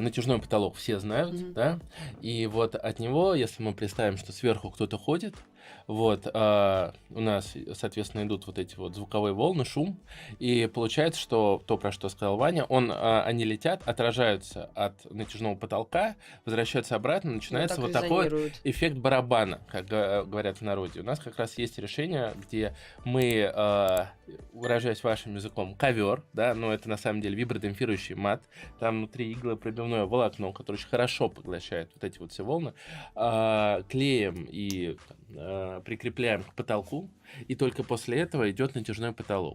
натяжной потолок все знают, да, и вот от него, если мы представим, что сверху кто-то ходит, вот, у нас, соответственно, идут вот эти вот звуковые волны, шум, и получается, что то, про что сказал Ваня, они летят, отражаются от натяжного потолка, возвращаются обратно, Ну, начинается так вот такой вот резонируют. эффект барабана, как говорят в народе. У нас как раз есть решение, где мы, выражаясь вашим языком, ковер, да, но это на самом деле вибродемпфирующий мат, там внутри иглопробивное волокно, которое очень хорошо поглощает вот эти вот все волны, клеем и прикрепляем к потолку, и только после этого идет натяжной потолок.